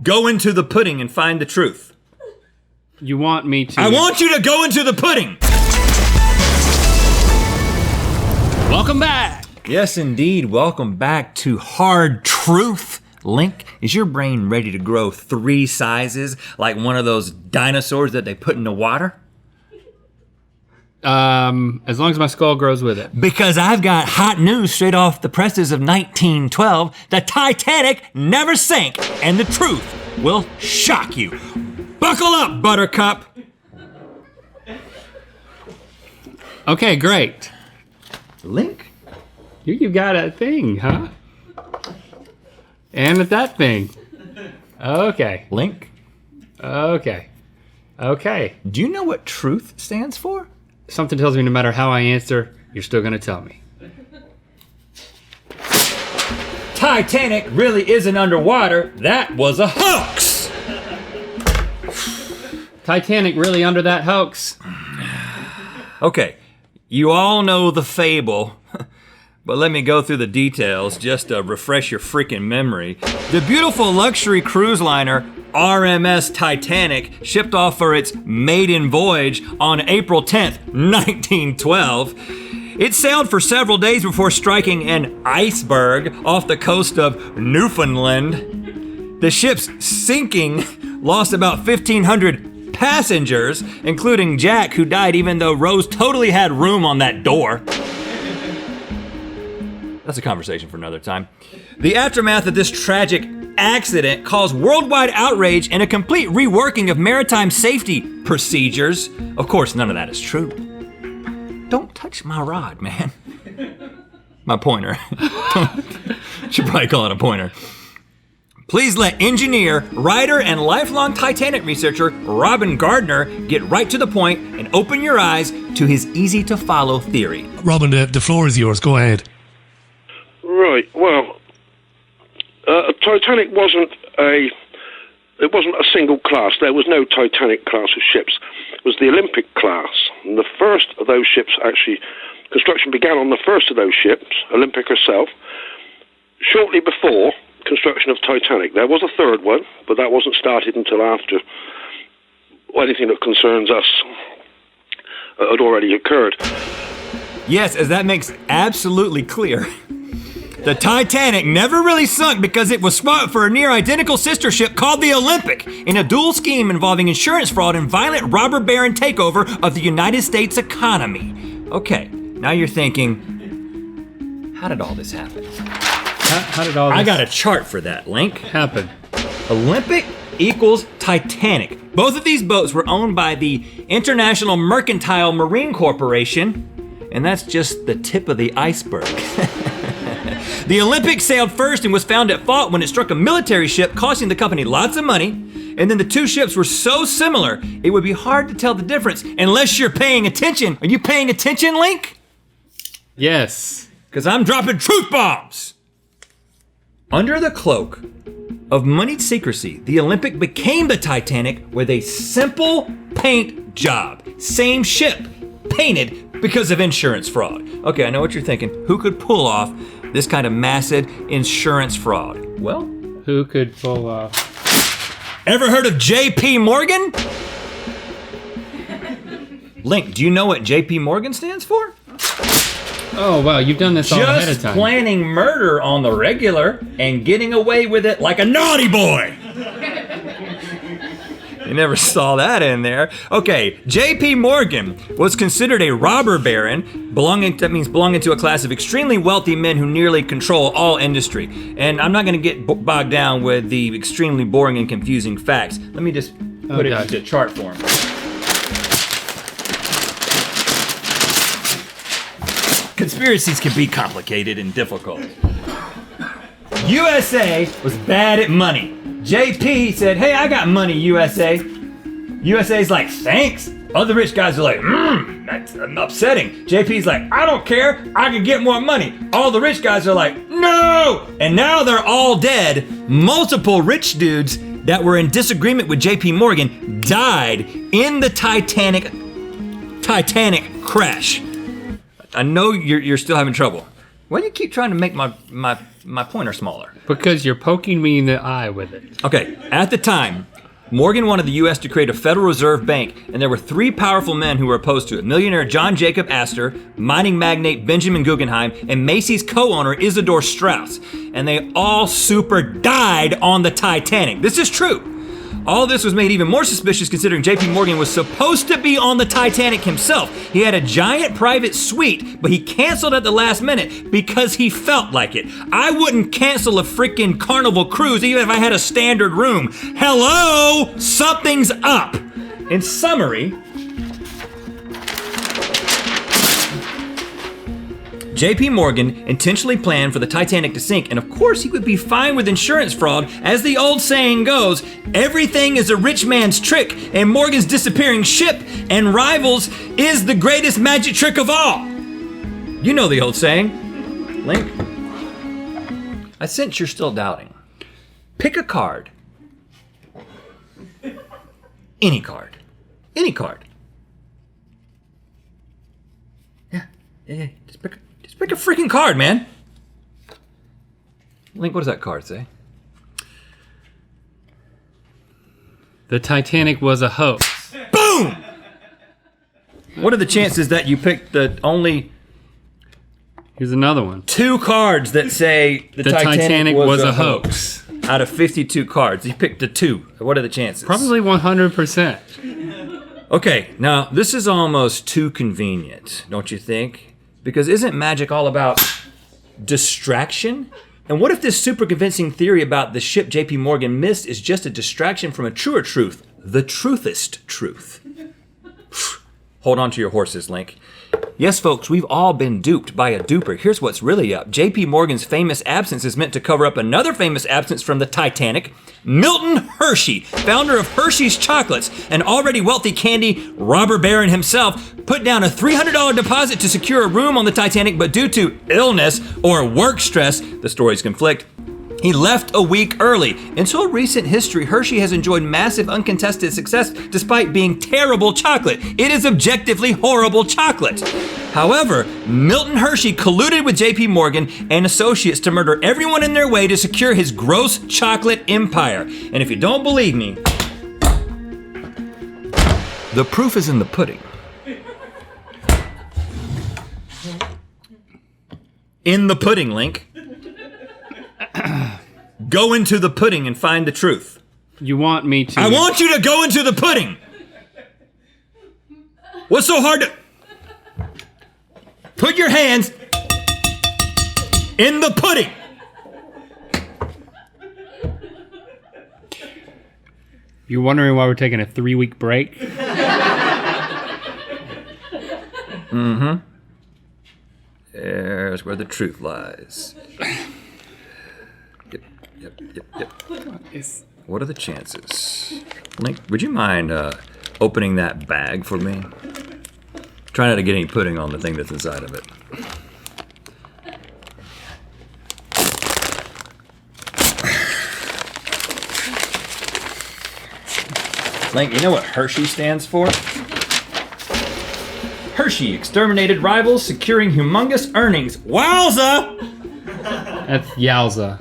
Go into the pudding and find the truth. You want me to? I want you to go into the pudding! Welcome back! Yes, indeed. Welcome back to Hard Truth. Link, is your brain ready to grow 3 sizes like one of those dinosaurs that they put in the water? As long as my skull grows with it. Because I've got hot news straight off the presses of 1912. The Titanic never sank, and the truth will shock you. Buckle up, Buttercup. Okay, great. Link? You got a thing, huh? And that thing. Okay. Link? Okay. Do you know what truth stands for? Something tells me no matter how I answer, you're still gonna tell me. Titanic really isn't underwater. That was a hoax. Titanic really under that hoax? Okay, you all know the fable, but let me go through the details just to refresh your freaking memory. The beautiful luxury cruise liner RMS Titanic shipped off for its maiden voyage on April 10th, 1912. It sailed for several days before striking an iceberg off the coast of Newfoundland. The ship's sinking lost about 1,500 passengers, including Jack, who died even though Rose totally had room on that door. That's a conversation for another time. The aftermath of this tragic accident caused worldwide outrage and a complete reworking of maritime safety procedures. Of course, none of that is true. Don't touch my rod, man. My pointer. Should probably call it a pointer. Please let engineer, writer, and lifelong Titanic researcher Robin Gardner get right to the point and open your eyes to his easy-to-follow theory. Robin, the floor is yours. Go ahead. Right. Well, Titanic wasn't a single class. There was no Titanic class of ships. It was the Olympic class. And the first of those ships, actually, construction began on the first of those ships, Olympic herself, shortly before construction of Titanic. There was a third one, but that wasn't started until after anything that concerns us had already occurred. Yes, as that makes absolutely clear. The Titanic never really sunk because it was swapped for a near-identical sister ship called the Olympic in a dual scheme involving insurance fraud and violent robber baron takeover of the United States economy. Okay, now you're thinking, how did all this happen? How did all this I got a chart for that, Link. happen? Olympic equals Titanic. Both of these boats were owned by the International Mercantile Marine Corporation, and that's just the tip of the iceberg. The Olympic sailed first and was found at fault when it struck a military ship, costing the company lots of money. And then the two ships were so similar, it would be hard to tell the difference unless you're paying attention. Are you paying attention, Link? Yes. Because I'm dropping truth bombs. Under the cloak of moneyed secrecy, the Olympic became the Titanic with a simple paint job. Same ship, painted because of insurance fraud. Okay, I know what you're thinking. Who could pull off this kind of massive insurance fraud? Well, Who could pull off? ever heard of J.P. Morgan? Link, do you know what J.P. Morgan stands for? Oh, wow, you've done this all ahead of Just time. planning murder on the regular and getting away with it like a naughty boy. You never saw that in there. Okay, J.P. Morgan was considered a robber baron, belonging to a class of extremely wealthy men who nearly control all industry. And I'm not gonna get bogged down with the extremely boring and confusing facts. Let me just put it into chart form. Conspiracies can be complicated and difficult. USA was bad at money. JP said, hey, I got money, USA. USA's like, thanks. Other rich guys are like, that's upsetting. JP's like, I don't care, I can get more money. All the rich guys are like, no! And now they're all dead. Multiple rich dudes that were in disagreement with JP Morgan died in the Titanic crash. I know you're still having trouble. Why do you keep trying to make my my pointer smaller? Because you're poking me in the eye with it. Okay, at the time, Morgan wanted the U.S. to create a Federal Reserve Bank, and there were three powerful men who were opposed to it. Millionaire John Jacob Astor, mining magnate Benjamin Guggenheim, and Macy's co-owner Isidore Straus. And they all super died on the Titanic. This is true. All this was made even more suspicious considering JP Morgan was supposed to be on the Titanic himself. He had a giant private suite, but he canceled at the last minute because he felt like it. I wouldn't cancel a freaking Carnival cruise even if I had a standard room. Hello? Something's up. In summary, JP Morgan intentionally planned for the Titanic to sink, and of course he would be fine with insurance fraud. As the old saying goes, everything is a rich man's trick, and Morgan's disappearing ship and rivals is the greatest magic trick of all. You know the old saying. Link? I sense you're still doubting. Pick a card. Any card. Any card. Yeah. Just pick a freaking card, man. Link, what does that card say? The Titanic was a hoax. Boom! What are the chances that you picked the only Here's another one. 2 cards that say the Titanic was a hoax? Out of 52 cards, you picked the 2. What are the chances? Probably 100%. Okay, now this is almost too convenient, don't you think? Because isn't magic all about distraction? And what if this super convincing theory about the ship JP Morgan missed is just a distraction from a truer truth, the truthest truth? Hold on to your horses, Link. Yes, folks, we've all been duped by a duper. Here's what's really up. JP Morgan's famous absence is meant to cover up another famous absence from the Titanic. Milton Hershey, founder of Hershey's Chocolates, an already wealthy candy robber baron himself, put down a $300 deposit to secure a room on the Titanic, but due to illness or work stress, the stories conflict, he left a week early. Until recent history, Hershey has enjoyed massive uncontested success despite being terrible chocolate. It is objectively horrible chocolate. However, Milton Hershey colluded with JP Morgan and associates to murder everyone in their way to secure his gross chocolate empire. And if you don't believe me, the proof is in the pudding. In the pudding, Link. Go into the pudding and find the truth. You want me to... I want you to go into the pudding. What's so hard to... Put your hands in the pudding. You're wondering why we're taking a 3-week break? Mm-hmm. There's where the truth lies. Yep. What are the chances? Link, would you mind opening that bag for me? Try not to get any pudding on the thing that's inside of it. Link, you know what Hershey stands for? Hershey exterminated rivals, securing humongous earnings. Wowza! That's Yowza.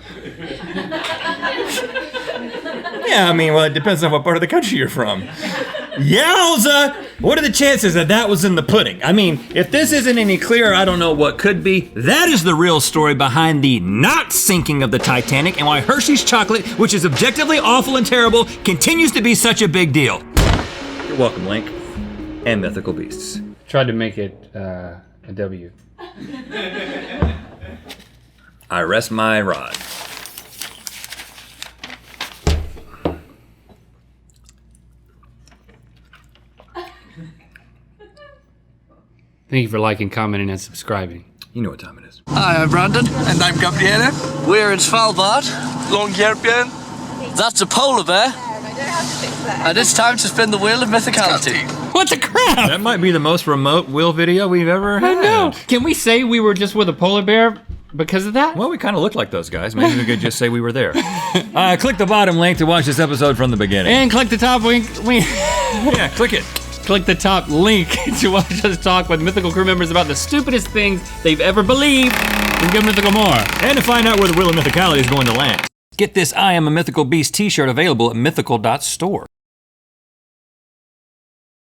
Yeah, I mean, well, it depends on what part of the country you're from. Yowza! What are the chances that that was in the pudding? I mean, if this isn't any clearer, I don't know what could be. That is the real story behind the not sinking of the Titanic and why Hershey's chocolate, which is objectively awful and terrible, continues to be such a big deal. You're welcome, Link. And Mythical Beasts. Tried to make it a W. I rest my rod. Thank you for liking, commenting, and subscribing. You know what time it is. Hi, I'm Brandon. And I'm Gabriele. We're in Svalbard. Longyearbyen. That's a polar bear. And it's time to spin the wheel of mythicality. What the crap? That might be the most remote wheel video we've ever had. I know. Can we say we were just with a polar bear because of that? Well, we kind of look like those guys. Maybe we could just say we were there. Click the bottom link to watch this episode from the beginning. And click the top link. Yeah, click it. Click the top link to watch us talk with Mythical crew members about the stupidest things they've ever believed. And give Mythical more. And to find out where the wheel of mythicality is going to land. Get this I Am a Mythical Beast t-shirt available at mythical.store.